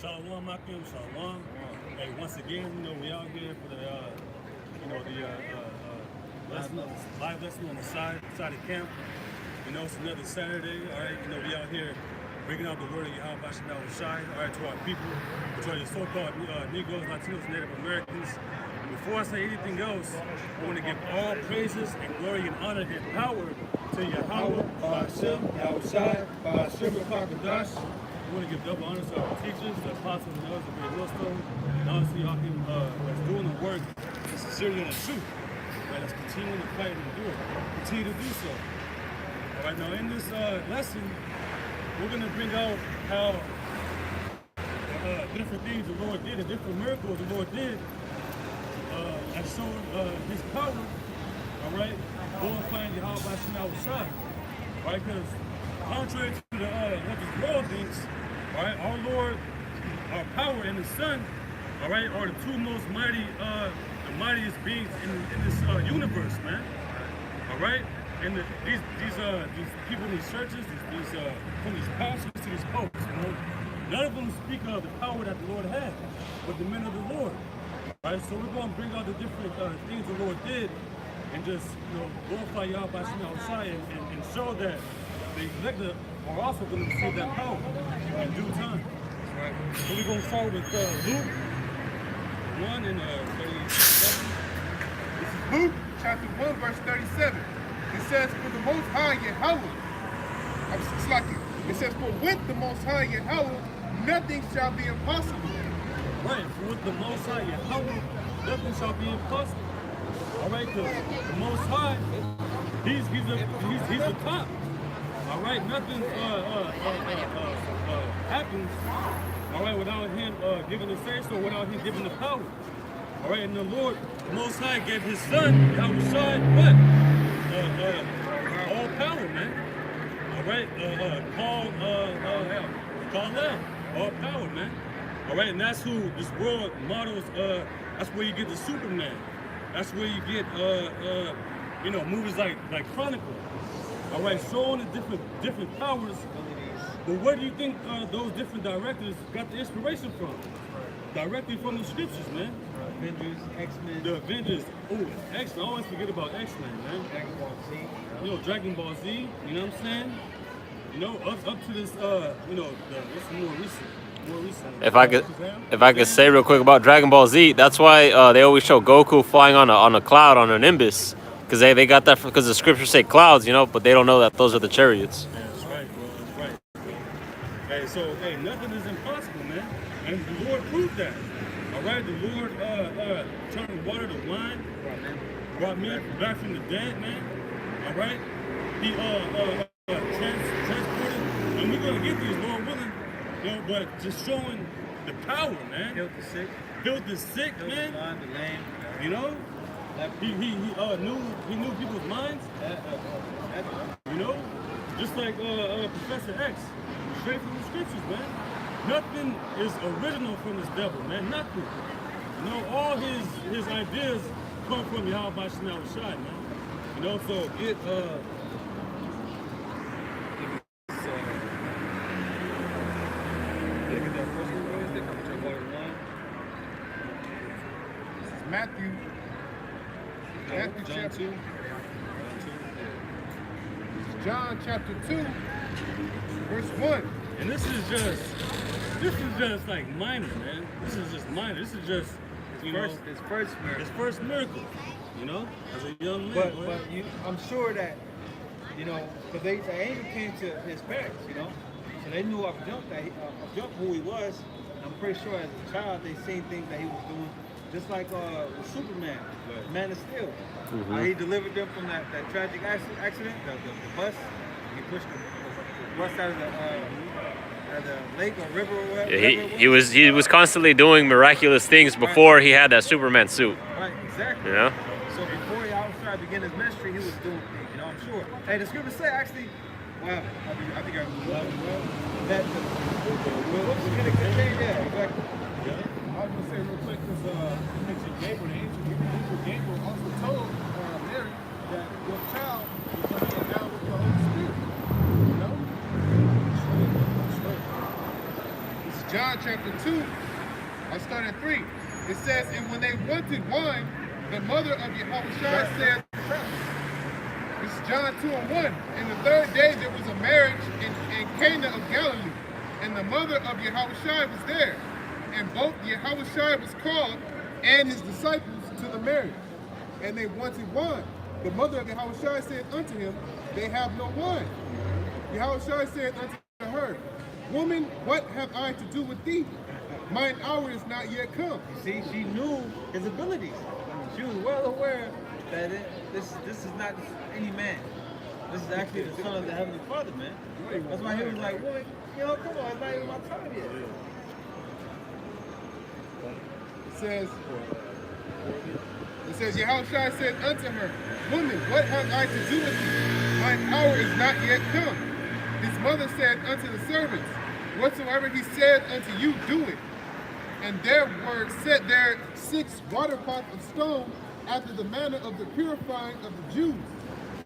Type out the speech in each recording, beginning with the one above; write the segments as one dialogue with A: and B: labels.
A: Shalom, Akim, Shalom. Hey, once again, we out here for the, lesson, live lesson on the side of camp. It's another Saturday, all right? We out here bringing out the word of YAHAWASHI, all right, to our people, to our so-called Negroes, Latinos, Native Americans. And before I say anything else, I want to give all praises and glory and honor and power to Yahweh, Hashem, Yahushai, Hashem, Pakadash. I want to give double honor to our teachers, the apostles and others of the millstone, and honestly, y'all that's doing the work sincerely and the truth. Right, let's continue to fight and do it. Continue to do so. All right, now in this lesson, we're going to bring out how different things the Lord did and different miracles the Lord did that showed His power. All right, glorifying YAHAWASHI. All right, because contrary to what this world thinks, all right, our Lord, our power, and His Son, all right, are the two most mighty, the mightiest beings in this universe, man. All right, and these people in these churches, from these pastors to these popes, none of them speak of the power that the Lord had, but the men of the Lord. All right, so we're going to bring out the different things the Lord did, and just glorify YAHAWASHI and show that the elected are also going to receive that power in due time. Right. So we're going to start with Luke 1 and 37.
B: This is Luke chapter 1, verse 37. It says, for the Most High Yahweh, it says, for with the Most High Yahweh, nothing shall be impossible.
A: Right, for with the Most High Yahweh, nothing shall be impossible. All right, because the Most High, he's the top. All right, nothing happens, all right, without Him giving the say so, without Him giving the power. All right, and the Lord, the Most High, gave His Son, Yahushua, what? All power, man. All right, call out, all power, man. All right, and that's who this world models. That's where you get the Superman. That's where you get, movies like Chronicle. All right, showing the different powers. But where do you think those different directors got the inspiration from? Directly from the scriptures, man.
C: Avengers, X-Men.
A: The Avengers. Oh, X-Men. I always forget about X-Men, man.
C: Dragon Ball Z.
A: Dragon Ball Z. You know what I'm saying? Up to this, what's more recent.
D: If I could say real quick about Dragon Ball Z, that's why they always show Goku flying on a cloud, on a nimbus, because they got that because the scriptures say clouds, but they don't know that those are the chariots.
A: Yeah, that's right, bro. That's right. Hey, so nothing is impossible, man, and the Lord proved that. All right, the Lord turned water to wine, brought men back from the dead, man. All right, He transported, and we're gonna get these, Lord willing. But just showing the power, man.
C: Healed the sick.
A: Healed the sick,
C: Healed
A: man.
C: the blind, the lame.
A: He knew people's minds. Just like Professor X, straight from the scriptures, man. Nothing is original from this devil, man. Nothing. All his ideas come from YAHAWASHI, man. So it
B: Matthew chapter 2. John chapter 2, verse 1.
A: And this is just like minor, man. This is just minor. This is just
C: his first miracle.
A: His first miracle. As a young man.
C: But I'm sure that because the angel came to his parents, so they knew off jump who he was. And I'm pretty sure as a child they seen things that he was doing. Just like with Superman, Man of Steel. He delivered them from that tragic accident, the bus. He pushed the bus out of the lake or river or whatever.
D: Yeah, he was constantly doing miraculous things before he had that Superman suit.
C: Right, exactly.
D: Yeah.
C: So before he outside began his ministry, he was doing things, I'm sure. Hey, the scriptures say actually, well, I think I that we're going to continue there, exactly.
B: I was going to say real quick, because you mentioned Gabriel, the angel Gabriel also told Mary that your child is going to be endowed with the Holy Spirit. This is John chapter 2, I'll start at 3. It says, and when they wanted wine, the mother of Yahawashi said, this is John 2 and 1. And the third day there was a marriage in Cana of Galilee, and the mother of Yahawashi was there. And both Yahawashi was called and his disciples to the marriage. And they wanted wine. The mother of Yahawashi said unto him, they have no wine. Yahawashi said unto her, woman, what have I to do with thee? Mine hour is not yet come.
C: See, she knew his abilities. She was well aware that this is not just any man. This is actually the son of the Heavenly Father, man. That's why he was like, woman, come on, it's not even my time yet.
B: It says, Yahawashi said unto her, woman, what have I to do with thee? Mine hour is not yet come. His mother said unto the servants, whatsoever he said unto you, do it. And there were set there 6 water pots of stone after the manner of the purifying of the Jews,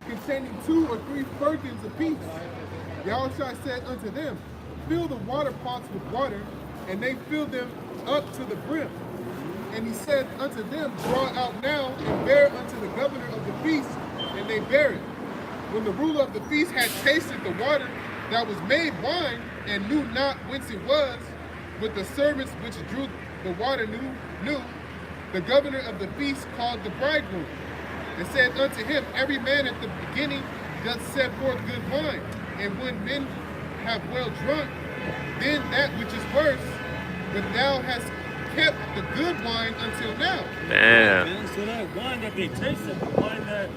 B: containing 2 or 3 firkins apiece. Yahawashi said unto them, fill the water pots with water, and they filled them up to the brim. And he said unto them, draw out now and bear unto the governor of the feast, and they bare it. When the ruler of the feast had tasted the water that was made wine, and knew not whence it was, but the servants which drew the water knew, the governor of the feast called the bridegroom, and said unto him, every man at the beginning doth set forth good wine, and when men have well drunk, then that which is worse, but thou hast kept the good wine until now.
D: Damn.
A: So that wine that they tasted, the wine that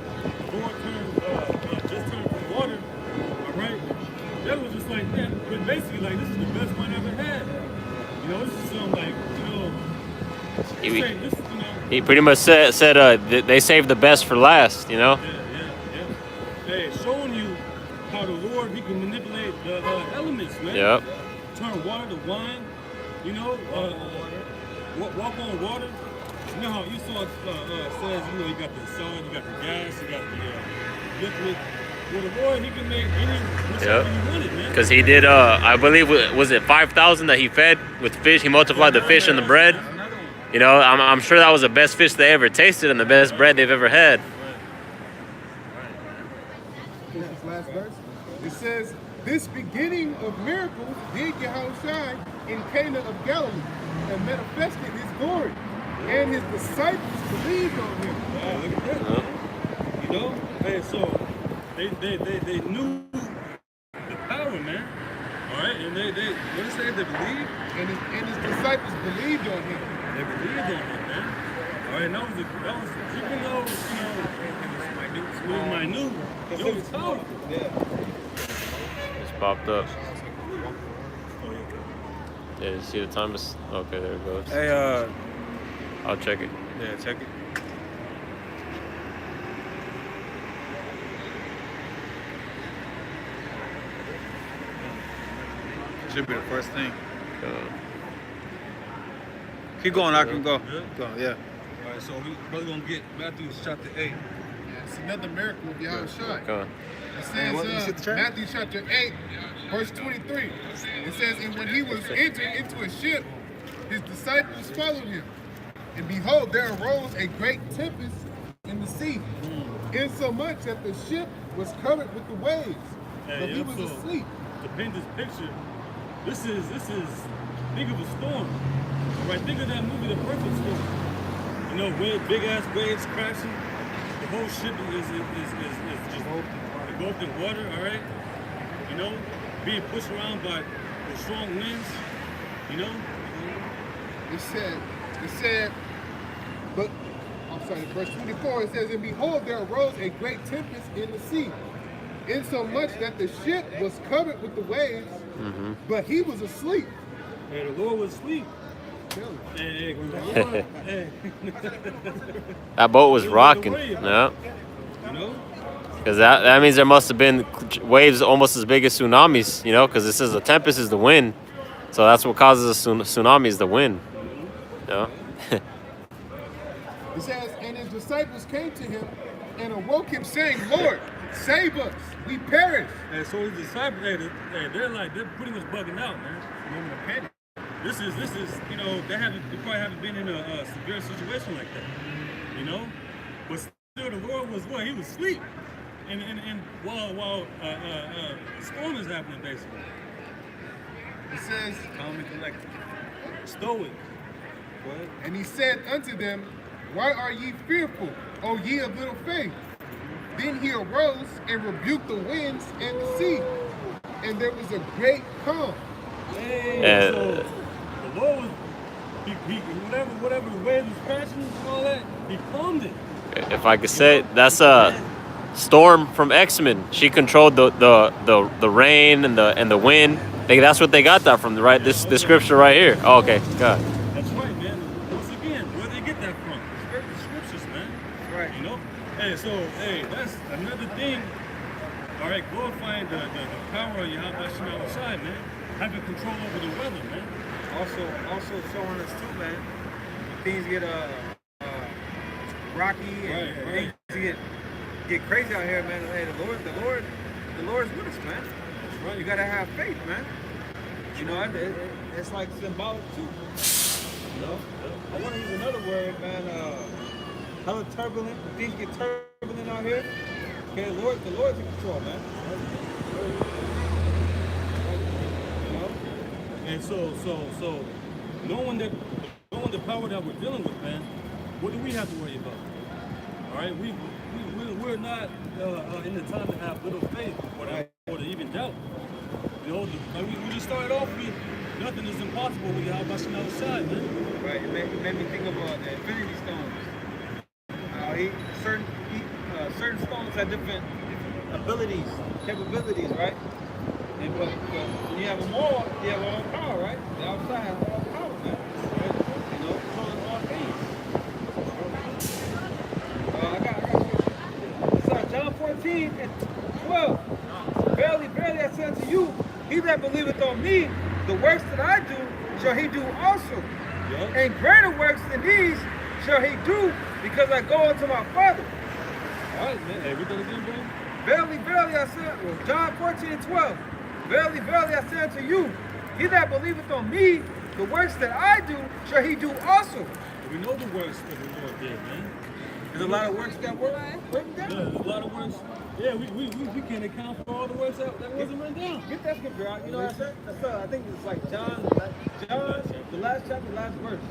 A: just turned from water, all right, that was just like that. But basically, like, this is the best wine I ever had. You know, this is something like,
D: He pretty much said they saved the best for last, you know?
A: Yeah. Hey, showing you how the Lord, he can manipulate the elements, man.
D: Yep.
A: Turn water to wine, you know, walk on water. You know how Esau says, you know, you got the sun, you got the gas, you got the liquid. Well, the Lord, he can make any whichever you wanted, man.
D: Because he did, I believe, was it 5,000 that he fed with fish? He multiplied the fish and the bread. You know, I'm sure that was the best fish they ever tasted and the best bread they've ever had.
B: This is last verse. It says, this beginning of miracles did Yahawashi in Cana of Galilee, and manifested his glory, and his disciples believed on him.
A: Wow, look at that, man. You know, hey, so they knew the power, man. All right, and they what did it say? They believed,
B: And his disciples believed on him.
A: they believed on him, man. All right, that was even though it was minute, it was powerful.
D: It's popped up. Yeah, you see the time is okay. There it goes.
C: Hey,
D: I'll check it.
C: yeah, check it. Should be the first thing. Keep going, I can go. Go, yeah.
A: All right, so we probably gonna get Matthew chapter 8.
B: It's another miracle of Yahawashi.
D: Come on.
B: It says, Matthew chapter 8, verse 23. It says, and when he was entered into a ship, his disciples followed him. And behold, there arose a great tempest in the sea, insomuch that the ship was covered with the waves, but he was asleep.
A: To paint this picture, this is think of a storm. All right, think of that movie, The Perfect Storm. You know, big ass waves crashing. The whole ship is just engulfed in water. All right, you know, being pushed around by the strong winds. You know.
B: It said, but I'm sorry, verse 24, it says, and behold, there arose a great tempest in the sea, insomuch that the ship was covered with the waves, but he was asleep.
A: And the Lord was asleep. Hey, hey.
D: That boat was rocking. Yeah.
A: You know?
D: Because that means there must have been waves almost as big as tsunamis, you know, because it says the tempest is the wind. So that's what causes a tsunami is the wind. Yeah.
B: It says, and his disciples came to him and awoke him, saying, Lord, save us, we perish.
A: And so his disciples, they're pretty much bugging out, man.
B: In the panic.
A: this is you know they probably haven't been in a severe situation like that, you know. But still, the Lord was what? He was asleep, and while storm is happening basically.
B: It says,
C: Calm and collected.
A: Stoic.
B: and he said unto them, why are ye fearful, O ye of little faith? Then he arose and rebuked the winds and the sea, and there was a great calm.
A: Hey, so the Lord was, he whatever the waves was crashing and all that, he calmed it.
D: If I could say, that's Storm from X-Men. She controlled the rain and the wind. That's what they got that from, right? This scripture right here. Oh, okay, God.
A: That's right, man. Once again, where they get that from? The scriptures, man.
C: Right.
A: You know? Hey, so, that's another thing. All right, glorifying the power of YAHAWASHI outside, man. Having control over the weather, man.
C: Also showing us too, man. When things get rocky and things get crazy out here, man. Hey, the Lord's with us, man.
A: That's right.
C: You gotta have faith, man. You know, it's like symbolic too. You know, I want to use another word, man. Hella turbulent. When things get turbulent out here, okay, the Lord's in control, man. You know.
A: And so, knowing the power that we're dealing with, man, what do we have to worry about? All right, we're not in the time to have little faith or to even doubt. You know, we just started off with nothing is impossible with YAHAWASHI outside, man.
C: Right, it made me think of the Infinity Stones. Certain stones have different abilities, capabilities, right? But when you have them all, you have all power, right? The outside has all power, man. Right? You know, controlling all things. I got John 14 and 12. Verily, verily, I say unto you, he that believeth on me, the works that I do, shall he do also.
A: Yep.
C: And greater works than these shall he do, because I go unto my Father.
A: All right, man. Hey, read that again, bro.
C: Verily, verily, I say, John 14 and 12. Verily, verily, I say unto you, he that believeth on me, the works that I do, shall he do also.
A: We know the works that the Lord did, man.
C: There's a lot of works that were written
A: Yeah,
C: down.
A: there's a lot of works. Yeah, we can't account for all the works that wasn't written down.
C: Get that scripture out. You know what I said? I think it's like John, the last chapter, last verse.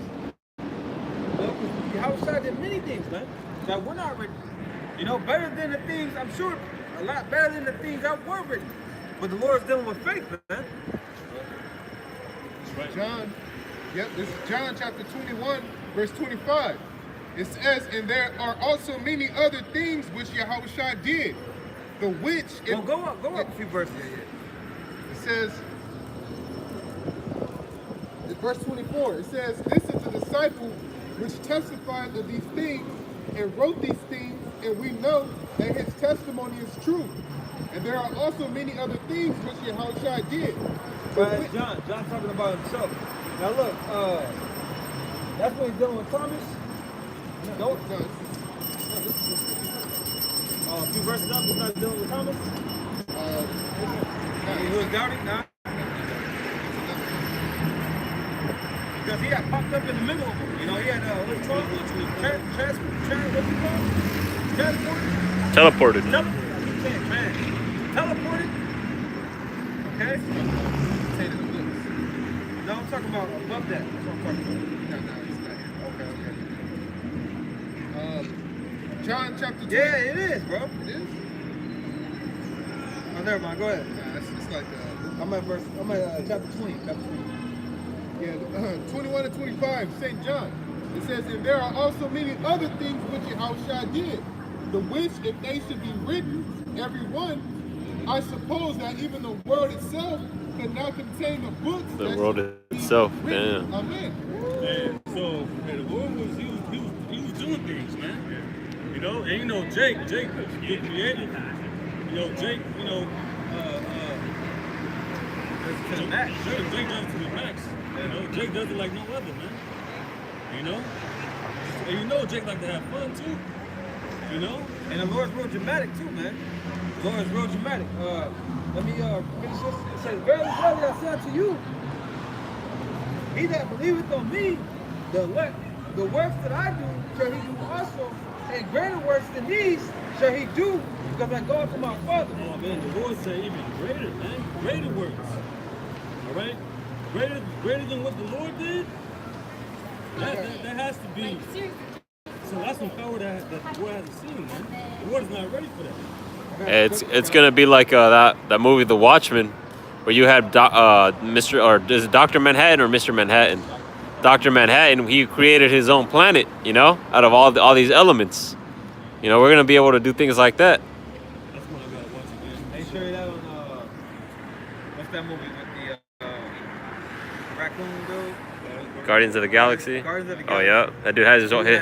C: YAHAWASHI did many things, man, that were not written. You know, better than the things, I'm sure, a lot better than the things that were written. But the Lord's dealing with faith, man.
A: That's right.
B: John, this is John chapter 21, verse 25. It says, and there are also many other things which YAHAWASHI did, the which...
C: Well, go up a few verses.
B: It says, in verse 24, it says, this is the disciple which testified of these things and wrote these things, and we know that his testimony is true. And there are also many other things which YAHAWASHI did.
C: But John talking about himself. Now look, that's when he's dealing with Thomas.
B: No,
C: A few verses up, he started dealing with Thomas. He was doubting, nah. Because he had popped up in the middle of them. You know, he had what's it called?
D: Teleported.
C: Teleported. Okay? No, I'm talking about above that. That's what I'm talking about.
B: No, it's not here. Okay. John chapter 20.
C: Yeah, it is, bro.
B: It is?
C: Oh, never mind. Go ahead.
B: Nah, it's like...
C: I'm at chapter 20. Chapter 20.
B: Yeah, 21 and 25, St. John. It says, and there are also many other things which YAHAWASHI did, the which, if they should be written, every one, I suppose that even the world itself could not contain the books.
D: The world itself,
B: written.
D: damn.
B: Amen.
A: And so, the Lord was he was doing things, man. You know, and you know, Jake he created. You know, Jake, you know,
C: To the max.
A: Jake does it to the max. You know, Jake does it like no other, man. You know? And you know Jake like to have fun too. You know?
C: And the Lord's real dramatic too, man. The Lord's real dramatic. Let me finish this. It says, verily, verily, I say unto you, he that believeth on me, the works that I do shall he do also, and greater works than these shall he do, because I go to my Father.
A: Oh man, the Lord said even greater, man. Greater works. All right? Greater than what the Lord did? That has to be. So that's some power that the world hasn't seen, man. The world is not ready for that.
D: It's gonna be like that movie The Watchmen, where you had Mr. or is it Dr. Manhattan or Mr. Manhattan? Dr. Manhattan, he created his own planet, you know, out of all these elements. You know, we're gonna be able to do things like that.
A: That's what I gotta watch again.
C: They show you that on what's that movie with the raccoon dude?
D: Guardians of the Galaxy.
C: Guardians of the
D: Oh
C: Galaxy.
D: yeah, that dude has his own
C: He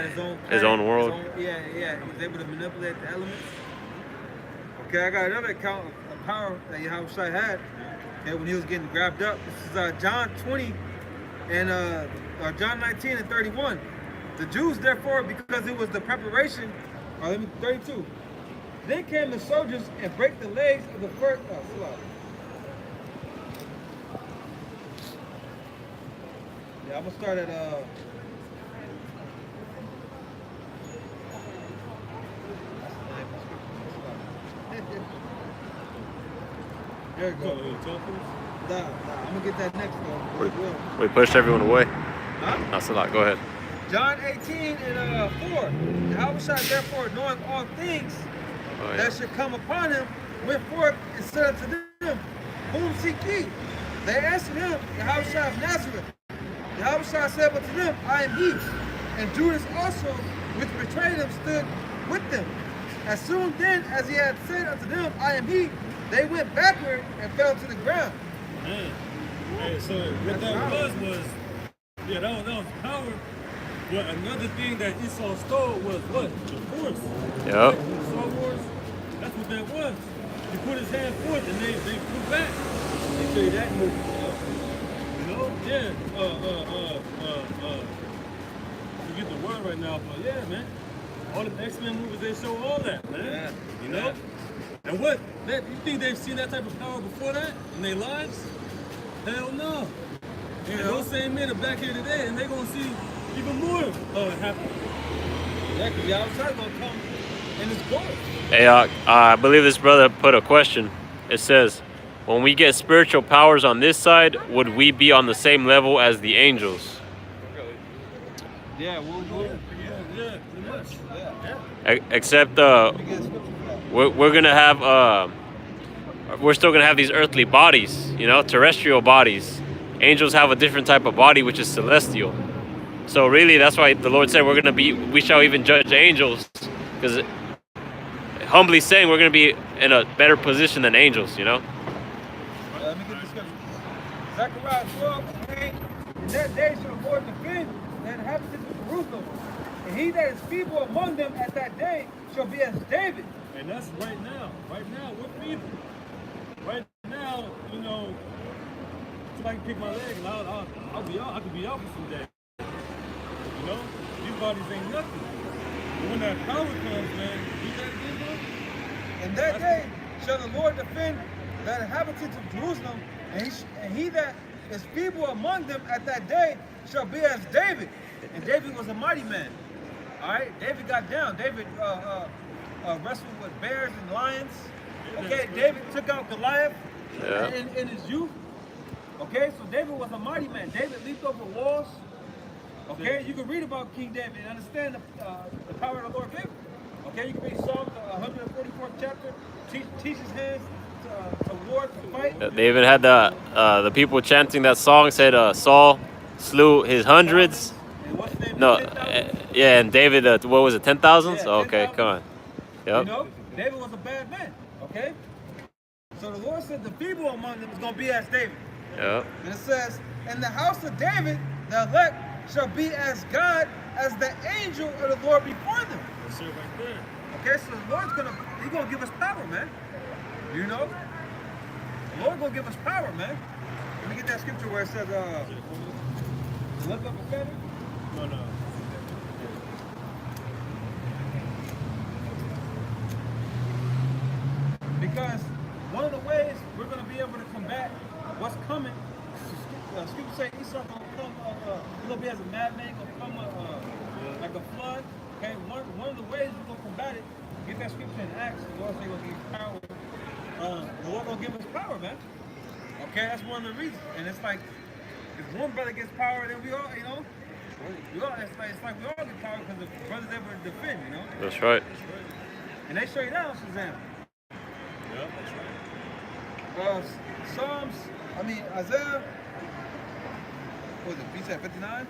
D: his own world.
C: Yeah, he was able to manipulate the elements. Okay, I got another account of power that YAHAWASHI had. Okay, when he was getting grabbed up. This is John 20 and John 19 and 31. The Jews, therefore, because it was the preparation, 32. Then came the soldiers and break the legs of the first. Yeah, I'm gonna start at There you go. Nah, I'm gonna get that next one.
D: We pushed everyone away.
C: Huh?
D: That's a lot. Go ahead.
C: John 18 and 4. YAHAWASHI, therefore, knowing all things that should come upon him, went forth and said unto them, Whom seek ye? They answered him, YAHAWASHI of Nazareth. YAHAWASHI said unto them, I am he. And Judas also, which betrayed him, stood with them. As soon then as he had said unto them, I am he, they went backward and fell to the ground.
A: Man. Hey, so what that was yeah, that was power. But another thing that Esau stole was what? The force.
D: Yep.
A: Star Wars, that's what that was. He put his hand forth and they put back. They show you that movie. You know? Yeah. Forget the word right now, but yeah, man. All the X-Men movies, they show all that, man.
C: Yeah.
A: You know? And what? You think they've seen that type of power before that in their lives? Hell no. And those same men are back here today, and they're gonna see even more happen.
C: Yeah, because YAHAWASHI gonna come in his glory.
D: Hey, I believe this brother put a question. It says, when we get spiritual powers on this side, would we be on the same level as the angels?
C: Yeah,
A: Yeah, pretty much.
C: Yeah.
D: Except we're gonna have we're still gonna have these earthly bodies, you know, terrestrial bodies. Angels have a different type of body, which is celestial. So really, that's why the Lord said we shall even judge angels, because humbly saying we're gonna be in a better position than angels, you know.
C: Let me get the scripture. Zechariah 12:8. In that day shall the Lord defend the inhabitants of Jerusalem, and he that is feeble among them at that day shall be as David.
A: And that's right now. Right now, we're feeble. Right now, you know, somebody can kick my leg and I'll be out. I could be out for some days. You know? These bodies ain't nothing. But when that power comes, man, you gotta get it.
C: In that day shall the Lord defend the inhabitants of Jerusalem, and he that is feeble among them at that day shall be as David. And David was a mighty man. All right? David got down. David wrestled with bears and lions. Okay? David took out Goliath in his youth. Okay? So David was a mighty man. David leaped over walls. Okay? You can read about King David and understand the power of the Lord gave him. Okay? You can read Psalms 144th chapter. Teach his hands to war, to fight.
D: They even had the people chanting that song said Saul slew his hundreds.
C: And what's his name?
D: No,
C: 10,000?
D: yeah, and David, what was it, 10,000?
C: Yeah,
D: Okay,
C: 10,000.
D: come on. Yep.
C: You know, David was a bad man. Okay? So the Lord said the feeble among them is going to be as David.
D: Yep.
C: And it says, in the house of David, the elect shall be as God, as the angel of the Lord before them.
A: That's it right there.
C: Okay, so the Lord's He's gonna give us power, man. You know? The Lord's gonna give us power, man. Let me get that scripture where it says, lift up a feather.
A: No.
C: Because one of the ways we're gonna be able to combat what's coming, scripture say Esau gonna come be as a madman, gonna come like a flood. Okay, one of the ways we're gonna combat it, get that scripture in Acts. The Lord say gonna give you power. The Lord gonna give us power, man. Okay, that's one of the reasons. And it's like, if one brother gets power, then we all, you know, it's like we all get power because the brothers ever defend, you know.
D: That's right.
C: And they show you that on Shazam.
A: Yeah, that's right.
C: Isaiah. What was it? You said 59?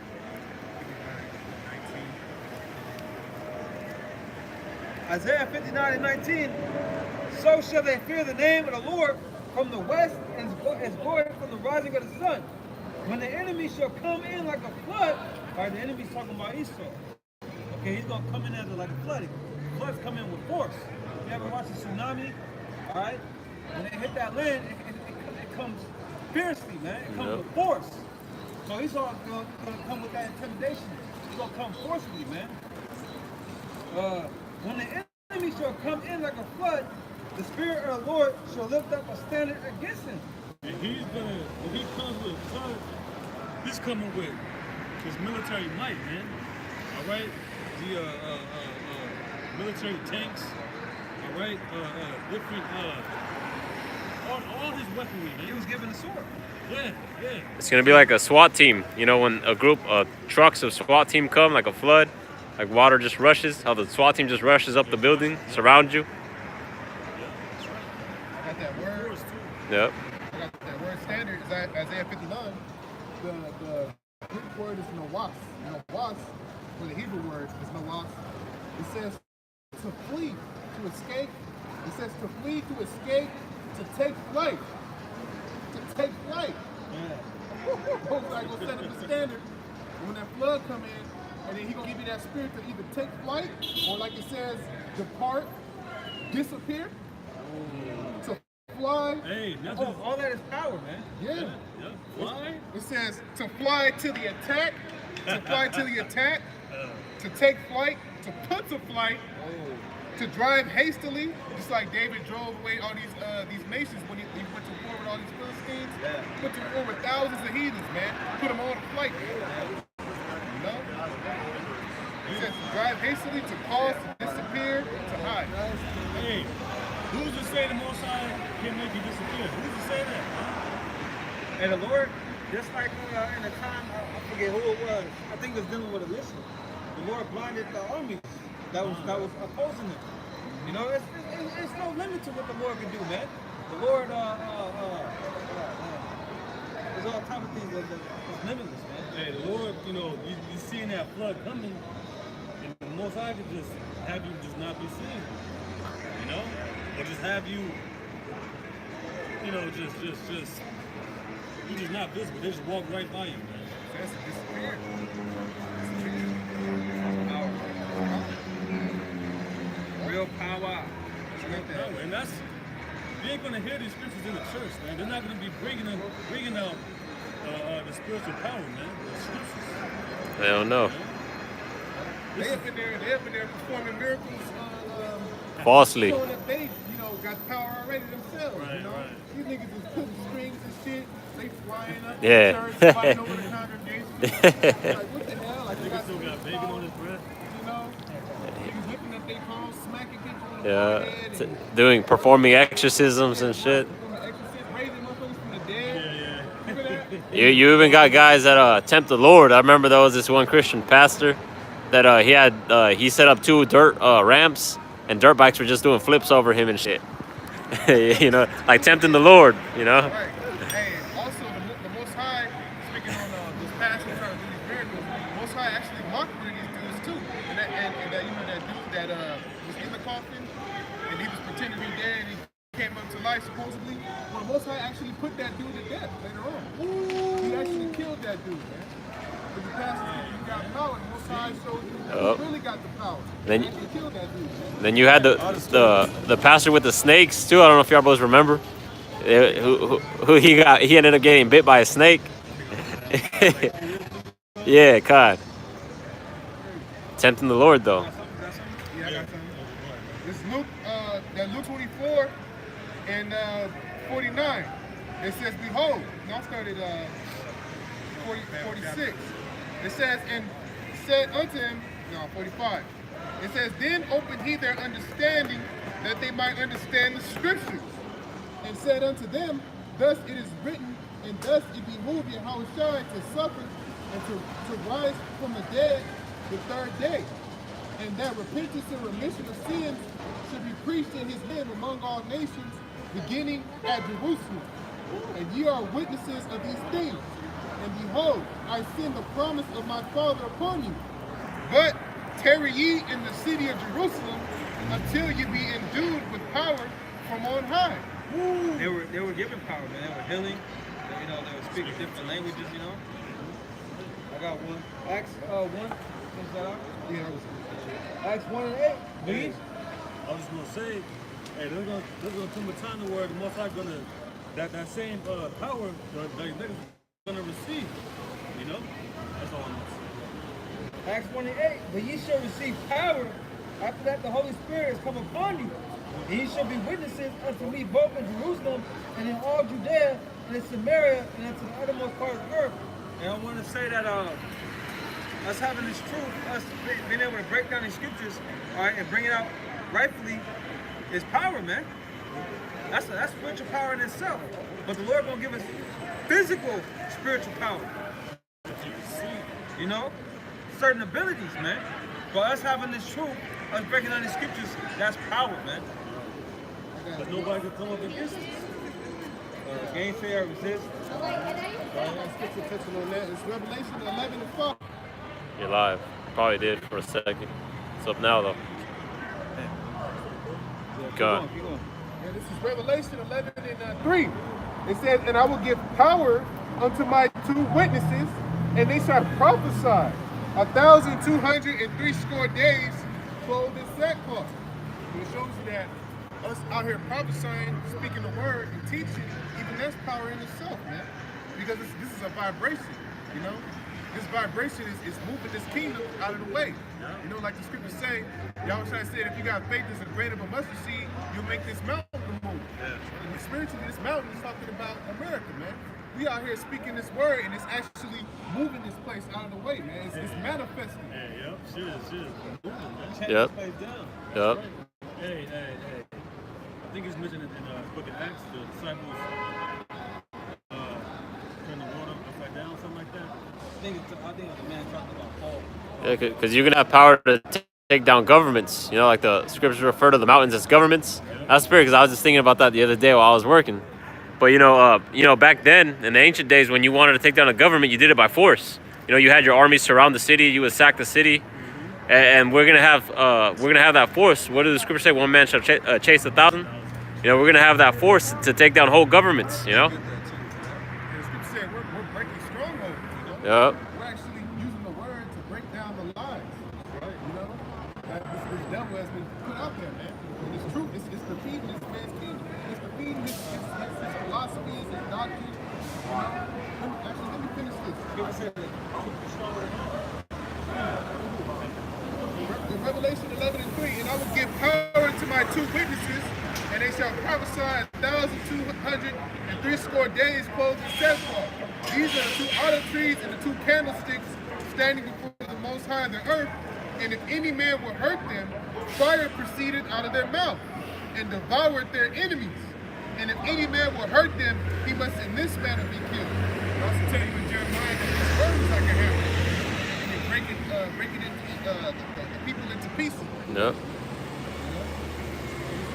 C: Isaiah 59 and 19. So shall they fear the name of the Lord from the west and his glory from the rising of the sun. When the enemy shall come in like a flood, right? The enemy's talking about Esau. Okay, he's gonna come in as like a flooding. Floods come in with force. You ever watch a tsunami? All right, when they hit that land, it comes fiercely, man. It comes with force. So he's gonna come with that intimidation. He's gonna come forcefully, man. When the enemy shall come in like a flood, the Spirit of the Lord shall lift up a standard against him.
A: And he's gonna, when he comes with a flood, he's coming with his military might, man. All right, the military tanks. All right, different, all his weaponry, man.
C: He was given a sword.
A: Yeah.
D: It's gonna be like a SWAT team. You know, when a group of trucks of SWAT team come, like a flood, like water just rushes. How the SWAT team just rushes up the building, surround you.
B: I got that word.
D: Yep.
B: I got that word standard. Is Isaiah 59. The Greek word is nawas. Nawas, or the Hebrew word is nawas. It says to flee, to escape. It says to flee, to escape, to take flight. To take flight. Yeah. Like gonna set up the standard. And when that flood come in, and then he gonna give you that spirit to either take flight, or like it says, depart, disappear, to fly.
A: Hey,
C: All that is power, man.
B: Yeah.
A: Fly.
B: It says to fly to the attack, to fly to the attack, to take flight, to put to flight, to drive hastily, just like David drove away all these nations when he went to war with all these Philistines.
C: Yeah.
B: Went to war with thousands of heathens, man. Put them all to flight. You know? It says to drive hastily, to cause, to disappear, to hide.
A: Hey, who's to say the Most High can make you disappear? Who's to say that?
C: And the Lord, just like in the time, I forget who it was, I think it was dealing with Elisha. The Lord blinded the armies that was opposing them. You know, it's no limit to what the Lord can do, man. The Lord, there's all types of things that's limitless, man.
A: Hey, the Lord, you know, you seeing that flood coming, and the Most High could just have you just not be seen, you know, or just have you, you know, just you just not visible. They just walk right by you, man.
B: That's disappear.
C: Real power.
A: And that's, you ain't gonna hear these scriptures in the church, man. They're not gonna be bringing out the spiritual power, man. The scriptures.
D: I don't know.
B: They up in there performing miracles.
D: Falsely.
B: Showing that they, got power already themselves.
A: Right.
B: These niggas is putting strings and shit. They flying up
D: Yeah.
B: the church, flying over the congregation. Like, what the hell? Like, they
A: Niggas still got bacon on his breath.
B: Niggas looking at their palms, smacking people on the
D: Yeah.
B: forehead.
D: Performing exorcisms and shit.
B: Raising motherfuckers from the dead. Remember that?
D: You even got guys that tempt the Lord. I remember there was this one Christian pastor that he set up 2 dirt ramps, and dirt bikes were just doing flips over him and shit. You know, like tempting the Lord. You know.
B: Right. Hey, also the Most High, speaking on this passage trying to do these miracles, the Most High actually mocked one of these dudes too. And that dude that was in the coffin, and he was pretending to be dead, and he came up to life supposedly. Well, the Most High actually put that dude to death later on. He actually killed that dude, man. But the passage, you got power. The Most High showed you he really got the power.
D: Then-
B: He actually killed that dude, man.
D: Then you had the pastor with the snakes too. I don't know if y'all boys remember. Who he ended up getting bit by a snake. Yeah, God. Tempting the Lord though.
B: Yeah, I got something. This Luke 24 and 49. It says, behold, now I started 46. It says, and said unto him, no, 45. It says, then opened he their understanding that they might understand the scriptures. And said unto them, thus it is written, and thus it behooved Yahawashi to suffer and to rise from the dead the third day. And that repentance and remission of sins should be preached in his name among all nations, beginning at Jerusalem. And ye are witnesses of these things. And behold, I send the promise of my Father upon you. But tarry ye in the city of Jerusalem until ye be endued with power from on high.
C: Woo. They were given power, man. They were healing. They were speaking different languages, I got one. Acts 1. Is that out?
B: Yeah.
C: Acts 1 and 8. Please.
A: I was just gonna say, hey, there's gonna come a time where the Most High gonna that same power that niggas gonna receive. That's all I'm gonna say.
C: Acts 1 and 8. But ye shall receive power. After that, the Holy Spirit has come upon you. And ye shall be witnesses unto me both in Jerusalem and in all Judea and in Samaria and unto the uttermost part of the earth. And I want to say that us having this truth, us being able to break down these scriptures, all right, and bring it out rightfully, is power, man. That's spiritual power in itself. But the Lord gonna give us physical spiritual power. Certain abilities, man. But us having this truth, us breaking down these scriptures, that's power, man.
A: But nobody can come up against us.
C: Gainsayer, resist.
B: Scripture touching on that. It's Revelation 11 and 5.
D: You're live. Probably did for a second. It's up now though. Go on.
C: Keep going.
B: Yeah, this is Revelation 11 and 3. It says, and I will give power unto my 2 witnesses, and they shall prophesy 1,203 score days clothed in sackcloth. It shows you that us out here prophesying, speaking the word, and teaching, even that's power in itself, man. Because this is a vibration, This vibration is moving this kingdom out of the way. Like the scriptures say, Yahawashi said, if you got faith as a grain of a mustard seed, you'll make this mountain move. And spiritually, this mountain is talking about America, man. We out here speaking this word, and it's actually moving this place out of the way, man. It's manifesting.
A: Yep. Shit is moving, man.
D: Yep. Yep.
A: Hey. I think it's mentioned in the book of Acts, the disciples turn the water upside down, something like that.
C: I think the man talking about Paul.
D: Yeah, because you're gonna have power to take down governments. Like the scriptures refer to the mountains as governments. That's spirit. Because I was just thinking about that the other day while I was working. But back then in the ancient days, when you wanted to take down a government, you did it by force. You had your armies surround the city. You would sack the city, and we're gonna have that force. What does the scripture say? One man shall chase 1,000. We're gonna have that force to take down whole governments.
B: The scripture said we're breaking strongholds.
D: Yep.
B: We're actually using the word to break down the lies. Right. That this devil has been put out there, man. And it's true. It's defeating this man's kingdom. It's defeating his philosophies and doctrines. Let me finish this. In Revelation 11 and 3, and I will give power to my 2 witnesses, and they shall prophesy 1,203 score days clothed in sackcloth. These are the 2 olive trees and the 2 candlesticks standing before the Most High of the earth. And if any man will hurt them, fire proceeded out of their mouth and devoured their enemies. And if any man will hurt them, he must in this manner be killed. I also tell you in Jeremiah that this word is like a hammer, and they break it into the people into pieces.
D: Yep.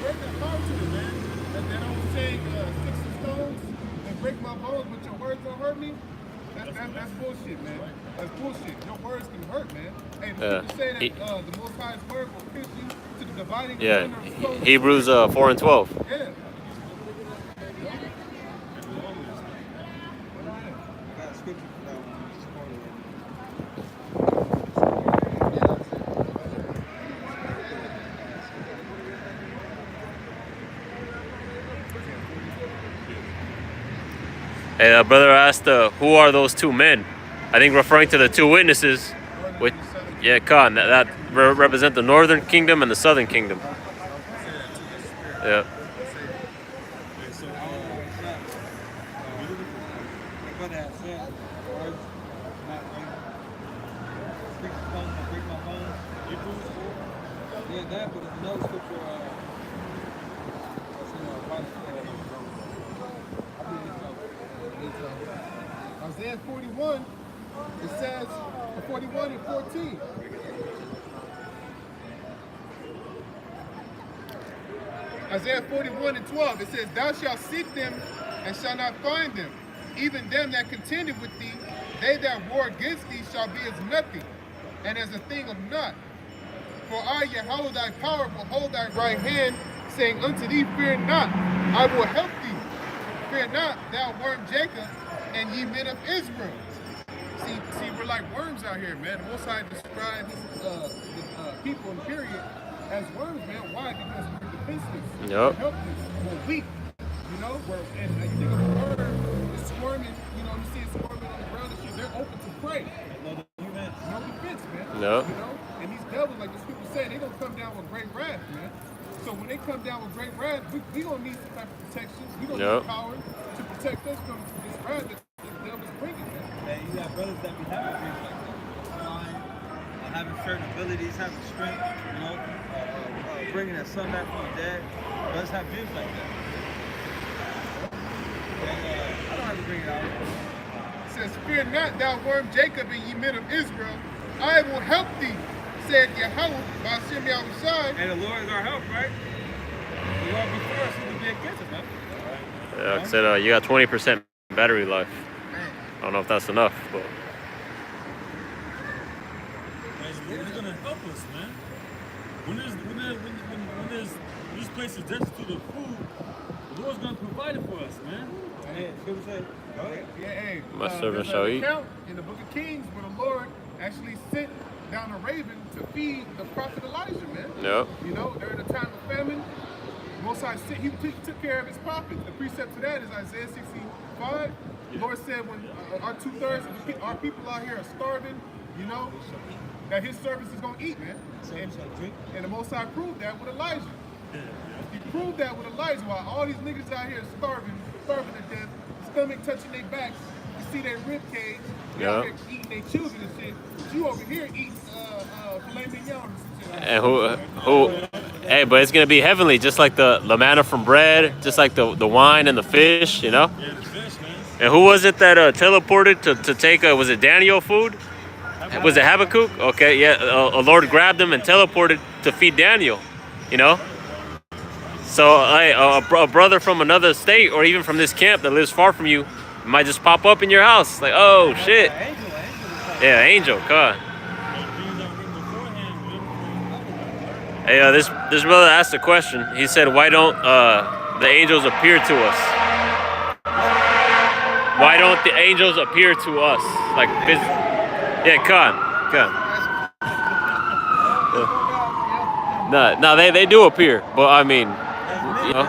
B: Break that power to it, man. And then I was saying, sticks and stones and break my bones, but your words don't hurt me. That's bullshit, man. That's bullshit. Your words can hurt, man. Hey, the scripture say that the Most High's word will pierce you to the dividing.
D: Yeah. Hebrews 4 and 12.
B: Yeah.
D: Hey, brother asked, who are those 2 men? I think referring to the 2 witnesses. Which, yeah, Khan, that represent the northern kingdom and the southern kingdom. Yeah.
A: food?
C: Yeah, that, but there's another scripture. That's in
B: Isaiah 41, it says, 41 and 14. Isaiah 41 and 12, it says, Thou shalt seek them and shalt not find them. Even them that contended with thee, they that war against thee shall be as nothing, and as a thing of naught. For I, Yahweh thy power, will hold thy right hand, saying unto thee, Fear not, I will help thee. Fear not, thou worm Jacob, and ye men of Israel. See, we're like worms out here, man. The Most High described the people in period as worms, man. Why? Because we're defenseless, we're helpless, we're weak. You know, and you think of a bird, it's squirming, you know, you see it squirming on the ground and shit, they're open to prey. No defense, man.
D: No.
B: You know, and these devils, like the scripture say, they gonna come down with great wrath, man. So when they come down with great wrath, we gonna need some type of protection. We gonna need power to protect us from this wrath that the devil's bringing, man.
C: Man, you got brothers that be having dreams like that. Flying, having certain abilities, having strength, you know, bringing that son back from the dead. Brothers have dreams like that. And, I don't have to bring it out.
B: It says, Fear not, thou worm Jacob, and ye men of Israel. I will help thee, said Yahawah, by Hashem YAHAWASHI.
C: And the Lord is our help, right? The Lord before us, who will be against us, man.
D: Yeah, like I said, you got 20% battery life. I don't know if that's enough, but.
A: He's gonna help us, man. When these places destitute of food, the Lord's gonna provide it for us, man.
C: Hey, scripture said, go ahead.
B: Yeah, hey.
D: My servant shall eat.
B: In the book of Kings, where the Lord actually sent down a raven to feed the prophet Elijah, man.
D: Yep.
B: You know, during the time of famine, Most High he took care of his prophets. The precept to that is Isaiah 65. The Lord said, when our 2/3 of our people out here are starving, you know, that his servants is gonna eat, man. And the Most High proved that with Elijah. He proved that with Elijah. While all these niggas out here starving to death, stomach touching their backs, you see their rib cage, they out here eating their children and shit. But you over here eating filet mignon and shit.
D: And hey, but it's gonna be heavenly, just like the manna from bread, just like the wine and the fish, you know.
A: Yeah, the fish, man.
D: And who was it that teleported to take was it Daniel food? Was it Habakkuk? Okay, yeah. A Lord grabbed him and teleported to feed Daniel, you know. So a brother from another state or even from this camp that lives far from you might just pop up in your house, like, oh shit. Yeah, angel, God. Hey, this brother asked a question. He said, "Why don't the angels appear to us? Why don't the angels appear to us? Like, yeah, God. No, they do appear, but I mean, you know,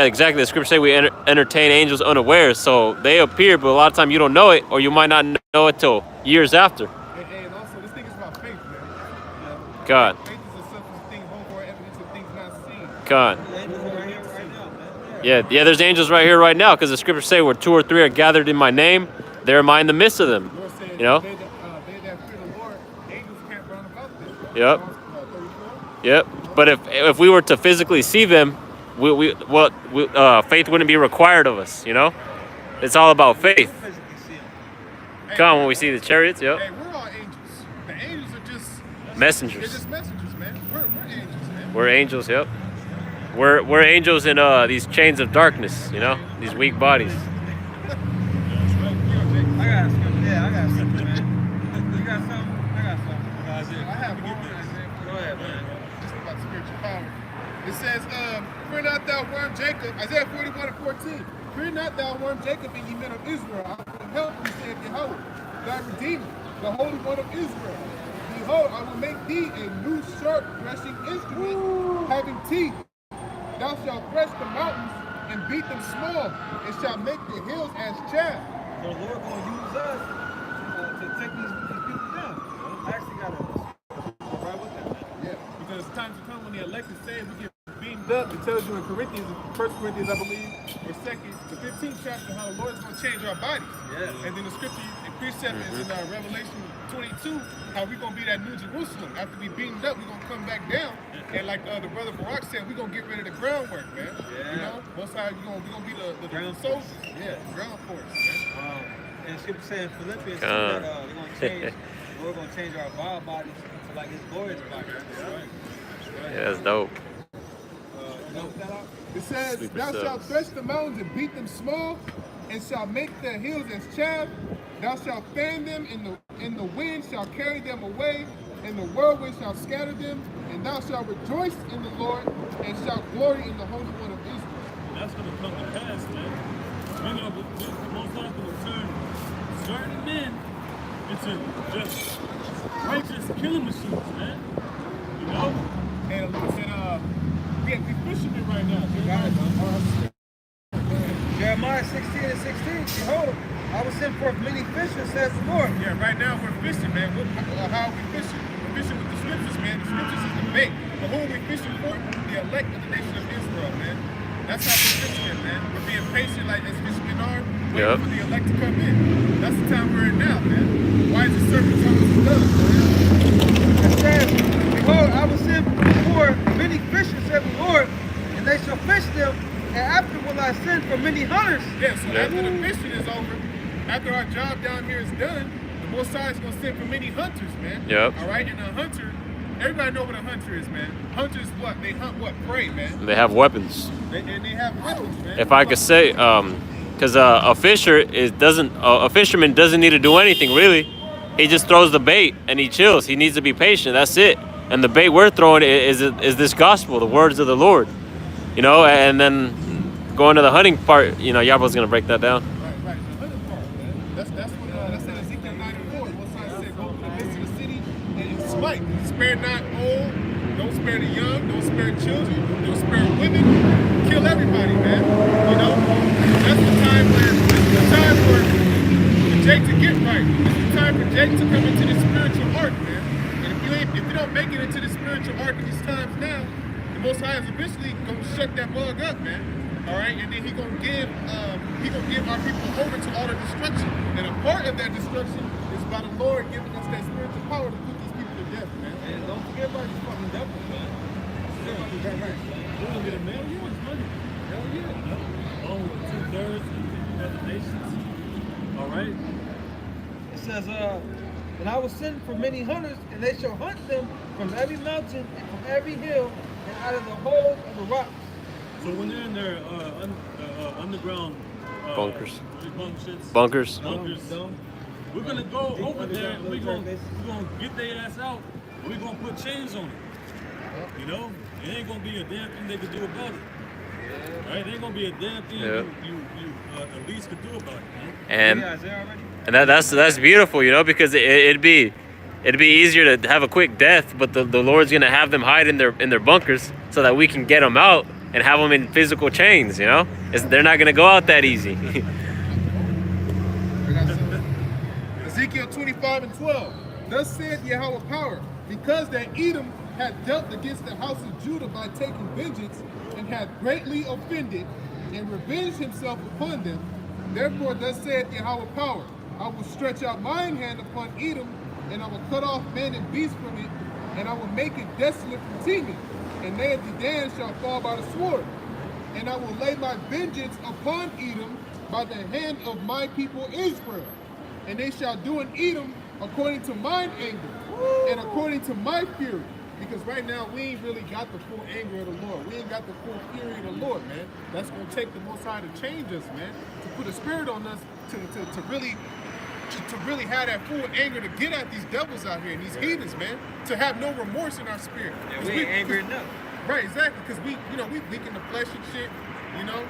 D: exactly. The scripture say we entertain angels unawares, so they appear, but a lot of time you don't know it, or you might not know it till years after.
B: And also, this thing is about faith, man.
D: God.
B: Faith is a substance of things hoped for, evidence of things not seen.
D: God. Yeah, there's angels right here, right now, because the scriptures say where 2 or 3 are gathered in my name, there am I in the midst of them.
B: Lord said,
D: you know?
B: They that fear the Lord, angels can't run about them.
D: Yep. Yep. But if we were to physically see them, faith wouldn't be required of us, you know? It's all about faith. Come on, when we see the chariots, yep.
B: Hey, we're all angels. The angels are just
D: messengers.
B: They're just messengers, man. We're angels, man.
D: We're angels, yep. We're angels in these chains of darkness, you know, these weak bodies.
C: I got something, man. You got something? I got something.
B: I have one.
C: Go ahead, man.
B: Just about spiritual power. It says, Fear not thou worm Jacob, Isaiah 41 and 14. Fear not thou worm Jacob, and ye men of Israel. I will help you, saith Yahawah, thy Redeemer, the Holy One of Israel. Behold, I will make thee a new sharp threshing instrument, having teeth. Thou shalt thresh the mountains and beat them small, and shalt make the hills as chaff.
C: So the Lord going to use us to take these people down. I actually got to right with that, man.
B: Yeah, because times to come when the elect is saved, we get beaten up. It tells you in Corinthians, 1 Corinthians, I believe, or 2nd, the 15th chapter, how the Lord is going to change our bodies.
C: Yeah.
B: And then the scripture, it precept is in Revelation 22, how we gonna be that New Jerusalem. After we beaten up, we gonna come back down. And like the brother Barack said, we gonna get rid of the groundwork, man.
C: Yeah.
B: You know, most high, we gonna be the
C: Ground
B: soldiers. Yeah, ground force, man.
C: And Scripture saying in Philippians that they're gonna change. We're gonna change our vile bodies to like His glorious body. That's right.
D: Yeah, that's dope.
C: You know what that out?
B: It says,
D: Sleeper
B: thou
D: cells.
B: shalt thresh the mountains and beat them small, and shalt make their hills as chaff. Thou shalt fan them, in the wind shall carry them away, and the whirlwind shall scatter them, and thou shalt rejoice in the Lord, and shalt glory in the Holy One of Israel.
A: That's going to come to pass, man. We're going to, most likely will turn certain men into just righteous killing machines, man. You know?
B: And we fishermen right now.
C: Jeremiah 16 and 16. Behold, I will send forth many fishers, says the Lord.
B: Yeah, right now we're fishing, man. How are we fishing? We're fishing with the scriptures, man. The scriptures is the bait. But who are we fishing for? The elect of the nation of Israel, man. That's how we're fishing, man. We're being patient like as fishermen are, waiting for the elect to come in. That's the time we're in now, man. Why is the serpent telling us does, man?
C: It says, behold, I will send forth many fishers, says the Lord, and they shall fish them, and after will I send for many hunters.
B: Yeah, so after the fishing is over, after our job down here is done, the Most High is going to send for many hunters, man.
D: Yep.
B: All right, and a hunter, everybody know what a hunter is, man. Hunters, what? They hunt what? Prey, man.
D: They have weapons.
B: And they have weapons, man.
D: If I could say, because a fisherman doesn't need to do anything really. He just throws the bait and he chills. He needs to be patient. That's it. And the bait we're throwing is this gospel, the words of the Lord. You know, and then going to the hunting part, you know, Yabo's gonna break that down.
B: Right. The hunting part, man. That's in Ezekiel 9 and 4. Most High said, go to the midst of the city and smite. Spare not old. Don't spare the young. Don't spare children. Don't spare women. Kill everybody, man. You know, that's the time for Jake to get right. It's the time for Jake to come into the spiritual arc, man. And if you don't make it into the spiritual arc in these times now, the Most High is eventually gonna shut that bug up, man. All right, and then he gonna give our people over to all the destruction. And a part of that destruction is by the Lord giving us that spiritual power to put these people to death, man.
C: And don't forget about these fucking devils, man.
B: Right.
A: We're going to get a mail. You want money. Hell yeah. Along with 2/3 of the nations. All right.
C: It says, and I will send for many hunters, and they shall hunt them from every mountain and from every hill and out of the holes of the rocks.
A: So when they're in their underground
D: Bunkers.
A: Bunkers.
C: Dome.
A: We're gonna go over there. We're gonna get their ass out. And we're gonna put chains on it. You know, it ain't gonna be a damn thing they can do about it. Right? It ain't gonna be a damn thing you at least could do about it. Man.
D: And that's beautiful, you know, because it'd be easier to have a quick death, but the Lord's gonna have them hide in their bunkers so that we can get them out and have them in physical chains. You know, they're not gonna go out that easy.
B: Ezekiel 25 and 12. Thus said Yahweh power, because that Edom had dealt against the house of Judah by taking vengeance, and had greatly offended, and revenged himself upon them. Therefore thus said Yahweh power, I will stretch out mine hand upon Edom, and I will cut off man and beast from it, and I will make it desolate from teeming, and they of Dedan shall fall by the sword. And I will lay my vengeance upon Edom by the hand of my people Israel. And they shall do in Edom according to mine anger, and according to my fury. Because right now we ain't really got the full anger of the Lord. We ain't got the full fury of the Lord, man. That's gonna take the Most High to change us, man. To put a spirit on us to really have that full anger to get at these devils out here and these heathens, man. To have no remorse in our spirit.
C: Yeah, we ain't angry enough.
B: Right, exactly. Because we weak in the flesh and shit, you know.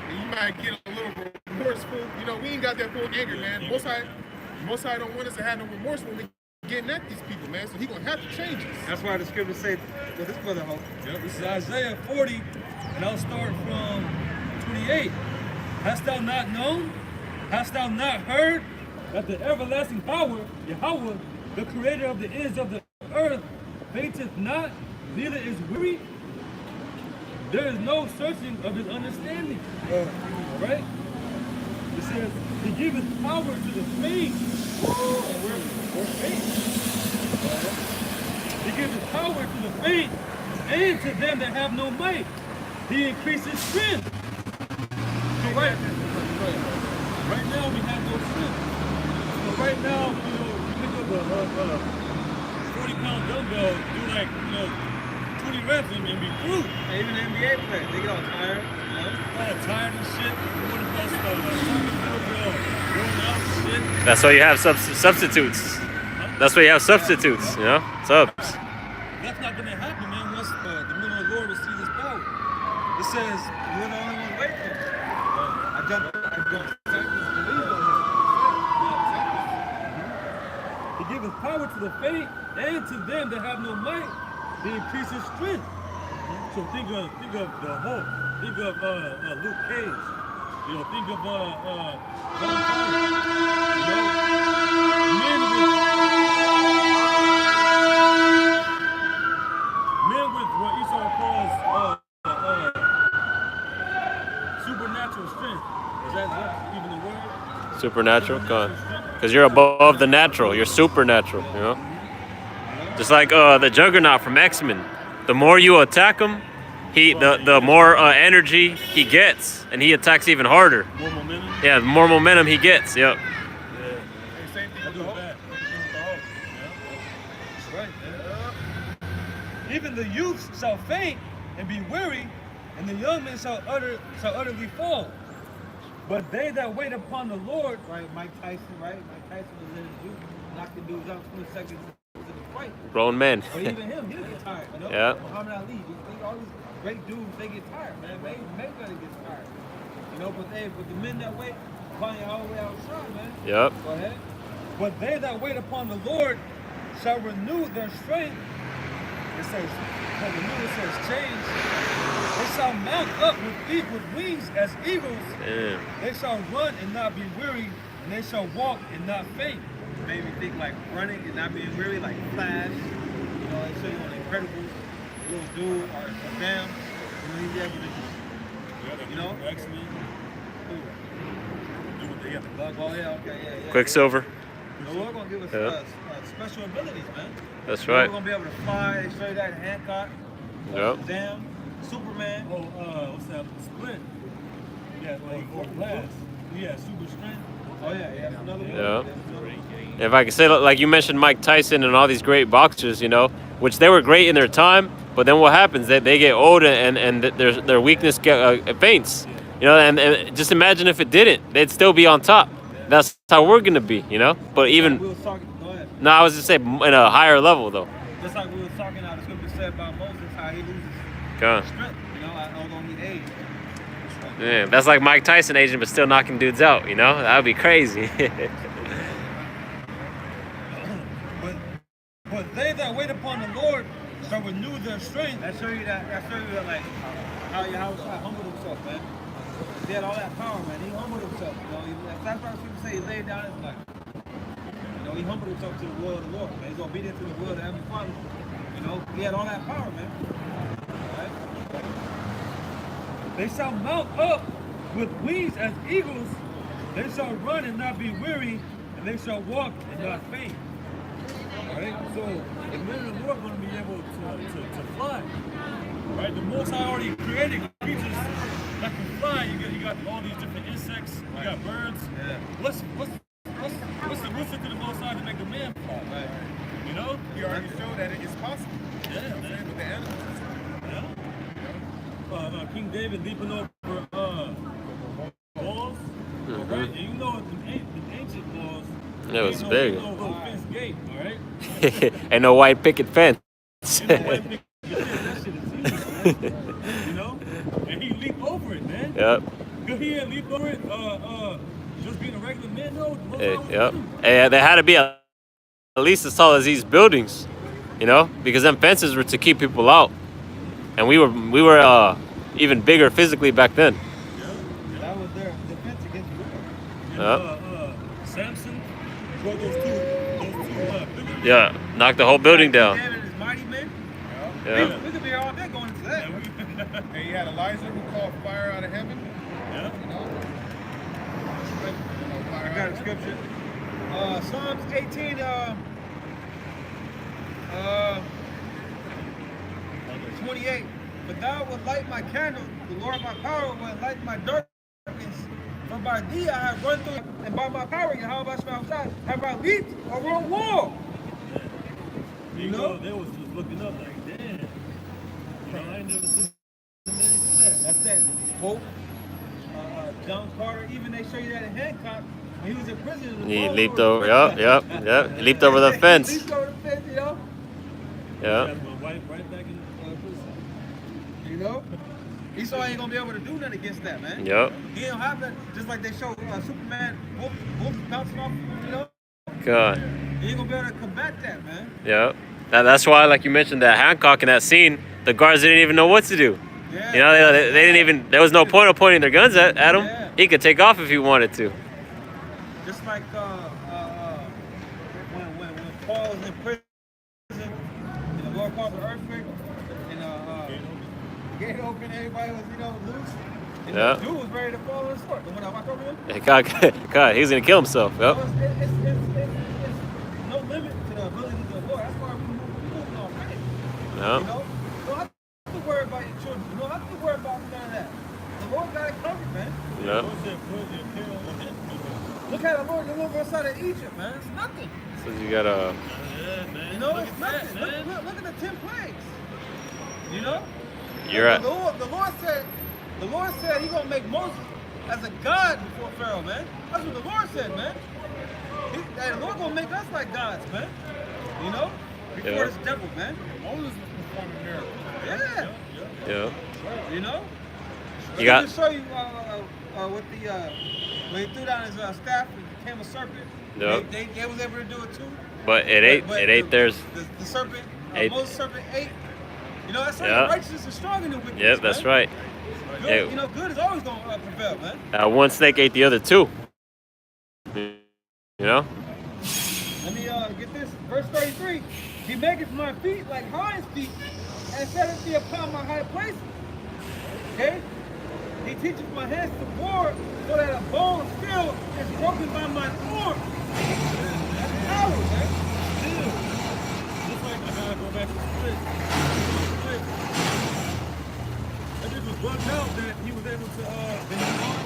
B: And you might get a little remorseful. You know, we ain't got that full anger, man. Most High don't want us to have no remorse when we getting at these people, man. So he gonna have to change us.
C: That's why the scriptures say that this brother hope.
A: Yep, this is Isaiah 40, and I'll start from 28. Hast thou not known? Hast thou not heard that the everlasting power, Yahweh, the creator of the ends of the earth, fainteth not, neither is weary? There is no searching of his understanding. All right? It says, He giveth power to the faint. Or faint. He giveth power to the faint, and to them that have no might. He increases strength. So right now we have no strength. So right now, you know, you pick up a 40-pound dumbbell, do like, you know, 20 reps and be through.
C: And even the NBA players, they get all tired. You know?
A: All tired and shit. What the best shit.
D: That's why you have substitutes. That's why you have substitutes, you know? Subs.
A: That's not going to happen, man, once the men of the Lord receive his power. It says,
C: You're the only one waiting for it. I jumped.
A: He giveth power to the faint, and to them that have no might, he increases strength. So think of the Hulk. Think of Luke Cage. You know, think of John Connor. You know, men with what Esau calls supernatural strength. Is that even the word?
D: Supernatural? Because you're above the natural. You're supernatural, you know? Just like the Juggernaut from X-Men. The more you attack him, the more energy he gets, and he attacks even harder.
A: More momentum?
D: Yeah, the more momentum he gets, yep.
A: Yeah. Same thing with the Hulk. That's right, man. Even the youth shall faint and be weary, and the young men shall utterly fall. But they that wait upon the Lord,
C: Right, Mike Tyson, right? Mike Tyson was in his youth, knocking dudes out 20 seconds into the fight.
D: Grown men.
C: But even him, he'll get tired, you know?
D: Yeah.
C: Muhammad Ali, all these great dudes, they get tired, man. Mayweather gets tired. You know, but the men that wait, flying all the way outside, man.
D: Yep.
C: Go ahead.
A: but they that wait upon the Lord shall renew their strength. It says, change. They shall mount up with wings as eagles.
D: Damn.
A: They shall run and not be weary, and they shall walk and not faint.
C: Made me think like running and not being weary, like Flash. You know, they show you on the Incredibles, little dude or Bam. You know, he's able to just, you know?
A: X-Men. They got the bug.
C: Oh yeah, okay, yeah.
D: Quicksilver.
C: The Lord gonna give us special abilities, man.
D: That's
C: We're
D: right.
C: gonna be able to fly. They show you that in Hancock.
D: Yep.
C: Shazam, Superman.
A: Oh, what's that? Split. Yeah, or Blast. Yeah, super strength.
C: Oh yeah, yeah. Another one.
D: Yeah. If I could say, like you mentioned, Mike Tyson and all these great boxers, you know, which they were great in their time, but then what happens? They get old and their weakness faints. You know, and just imagine if it didn't, they'd still be on top. That's how we're gonna be, you know. But even
C: We was talking. Go ahead.
D: no, I was just saying in a higher level though.
C: Just like we were talking out, the scripture said about Moses, how he loses
D: Okay.
C: strength. You know, although he aged.
D: Yeah, that's like Mike Tyson aging, but still knocking dudes out. You know, that would be crazy.
A: But they that wait upon the Lord shall renew their strength.
C: That show you that like how YAHAWASHI humbled himself, man. He had all that power, man. He humbled himself. You know, that's why people say he laid down his life. You know, he humbled himself to the will of the Lord, man. He's obedient to the will of the Heavenly Father. You know, he had all that power, man. Right?
A: They shall mount up with wings as eagles. They shall run and not be weary, and they shall walk and not faint. Right? So the men of the Lord are going to be able to fly. Right? The Most High already created creatures that can fly. You got all these different insects. You got birds.
C: Yeah.
A: What's the secret to the Most High to make a man fly?
C: Right.
A: You know?
B: He already showed that it's possible.
A: Yeah, man.
B: With the animals.
A: Yeah. King David leaping over walls. Right? And you know the ancient walls.
D: It was
A: ain't
D: big.
A: No fence gate, all right?
D: And no white picket fence.
A: You know, white picket fence, that shit is easy, man. You know? And he leaped over it, man.
D: Yep.
A: Could he have leaped over it? Just being a regular man, though?
D: Yep. And they had to be at least as tall as these buildings, you know, because them fences were to keep people out, and we were even bigger physically back then.
C: That was their defense against war.
A: And, Samson broke those two buildings.
D: Yeah, knocked the whole building down.
C: David and his mighty men.
D: Yeah.
C: We could be here all day going into that.
B: And he had Elijah who called fire out of heaven.
A: Yeah.
B: You know,
C: got a scripture. Psalms 18, 28. But thou wilt light my candle, the Lord my power will light my darkness. For by thee I have run through, and by my power, YAHAWASHI, have I leaped over a wall.
A: You know, they was just looking up like, damn. You know, I ain't never seen that.
C: That's that. Hope. John Carter, even they show you that in Hancock, when he was in prison.
D: He leaped over. Yep. He leaped over the fence.
C: He leaped over the fence, you know?
D: Yeah.
A: Got my wife right back in prison.
C: You know? Esau ain't gonna be able to do nothing against that, man.
D: Yep.
C: He don't have that. Just like they show Superman, wolves bouncing off, you know?
D: God.
C: He ain't gonna be able to combat that, man.
D: Yep. That's why, like you mentioned, that Hancock in that scene, the guards didn't even know what to do.
C: Yeah.
D: You know, they didn't even. There was no point of pointing their guns at him.
C: Yeah.
D: He could take off if he wanted to.
C: Just like when Paul was in prison, and the Lord caused an earthquake, and gate open, everybody was, you know, loose. And
D: Yeah.
C: the dude was ready to fall on his sword. But when I walked over him,
D: God, he's gonna kill himself. Yep.
C: it's no limit to the ability of the Lord. That's why we moving on faith.
D: Yep.
C: You know, you don't have to worry about your children. You don't have to worry about none of that. The Lord got it covered, man.
D: Yep.
C: Look how the Lord delivered us out of Egypt, man. It's nothing.
D: So you gotta.
A: Yeah, man.
C: You know,
A: Look
C: it's
A: at that,
C: nothing.
A: man.
C: Look at the 10 plagues. You know?
D: You're right.
C: The Lord said He's gonna make Moses as a god before Pharaoh, man. That's what the Lord said, man. The Lord gonna make us like gods, man. You know? Before
D: Yeah.
C: this devil, man.
B: Moses was performing miracles.
C: Yeah.
D: Yeah.
C: You know?
D: You got.
C: To show you with the when he threw down his staff and it became a serpent.
D: Yep.
C: They was able to do it too.
D: But it ate.
C: But
D: It ate theirs.
C: The serpent,
D: Ate.
C: Moses' serpent ate. You know, that's why
D: Yeah.
C: righteousness is stronger than wickedness.
D: Yep, that's
C: man.
D: right.
C: Good,
D: Yeah.
C: you know, good is always gonna prevail, man.
D: One snake ate the other two. You know.
C: Let me get this. Verse 33. He maketh my feet like hinds feet, and setteth me upon my high places. Okay? He teacheth my hands to war, so that a bone still is broken by my arm. That's power, man.
A: Just like I gotta go back to the split. And this was brought out that he was able to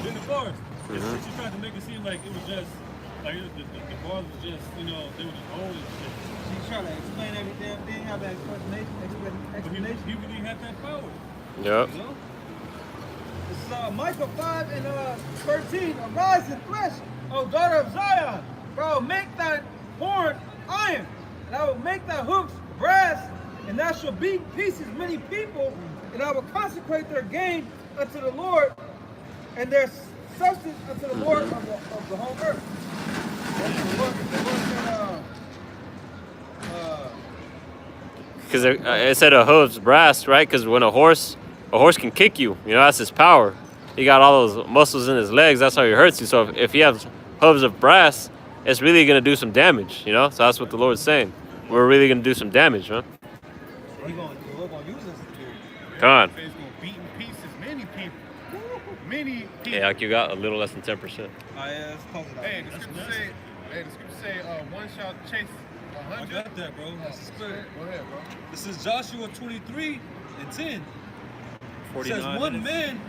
A: in the bars. She tried to make it seem like it was just like the bars was just, you know, they were just old and shit.
C: She's trying to explain everything. Didn't have that
A: But he really had that power.
D: Yep.
C: You know? This is Micah 5 and 13. Arise and flesh, O daughter of Zion. For I will make thy horn iron, and I will make thy hoofs brass, and thou shalt beat in pieces many people, and I will consecrate their gain unto the Lord, and their substance unto the Lord of the whole earth. The Lord said,
D: Because it said a hoof's brass, right? Because when a horse can kick you. You know, that's his power. He got all those muscles in his legs. That's how he hurts you. So if he has hooves of brass, it's really gonna do some damage. You know. So that's what the Lord's saying. We're really gonna do some damage, man.
C: the Lord gonna use us to do it.
D: Come on.
B: It's gonna beat in pieces many people. Many people.
D: Yeah, like you got a little less than 10%.
C: Oh yeah, let's close it out.
B: Hey, the scripture say, one shall chase
A: I
B: 100.
A: got that, bro. That's the spirit.
B: Go ahead, bro.
A: This is Joshua 23 and 10. It says,
D: 49
A: one
D: minutes.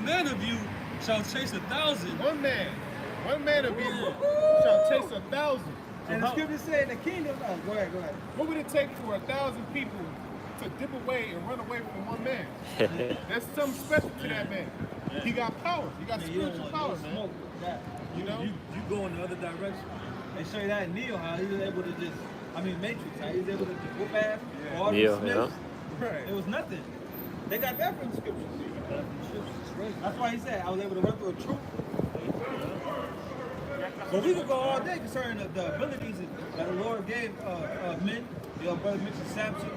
A: man of you shall chase 1,000.
B: One man of you shall chase 1,000.
C: And the scripture said the kingdom. Oh, go ahead.
B: What would it take for 1,000 people to dip away and run away from one man? There's something special to that man. He got power. He got spiritual power, man.
C: Smoke with that.
B: You know?
A: You go in the other direction.
C: They show you that in Neo, how he was able to just, Matrix, how he was able to just whoop ass. All the
D: Neo,
C: Smiths.
B: Right.
C: It was nothing. They got that from the scriptures. That's why he said, I was able to run through a troop. But we could go all day concerning the abilities that the Lord gave men. You know, brother mentioned Samson.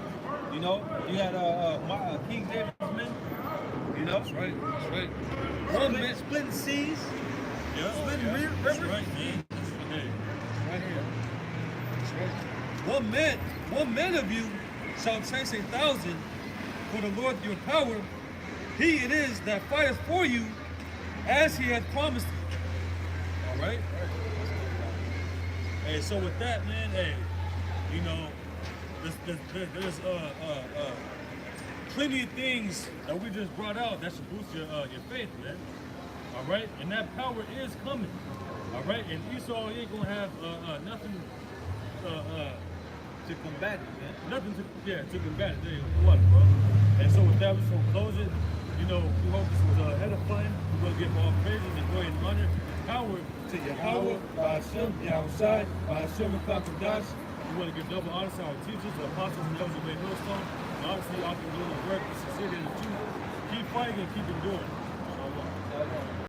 C: You know, you had King David's men. You know,
A: That's right.
C: splitting seas.
A: Yeah.
C: Splitting rivers.
A: That's right. Yeah. Hey.
B: Right here.
A: One man of you shall chase 1,000, for the Lord your power. He it is that fighteth for you, as he hath promised. All right. Hey, so with that, man, hey, you know, there's plenty of things that we just brought out that should boost your faith, man. All right, and that power is coming. All right, and Esau ain't gonna have nothing.
C: To combat it, man.
A: Nothing to combat it. There you go, bro. And so with that, we're gonna close it. You know, we hope this was edifying. We're gonna give all praises and glory and honor, power to Yahweh, Ba'ashem, Yahawashi, Ba'ashem, and Kakadash. We want to give double honor to our teachers, the apostles, and those who made millstone. And obviously, y'all can do the work, the sincerity, and the truth. Keep fighting and keep enduring. Shalom.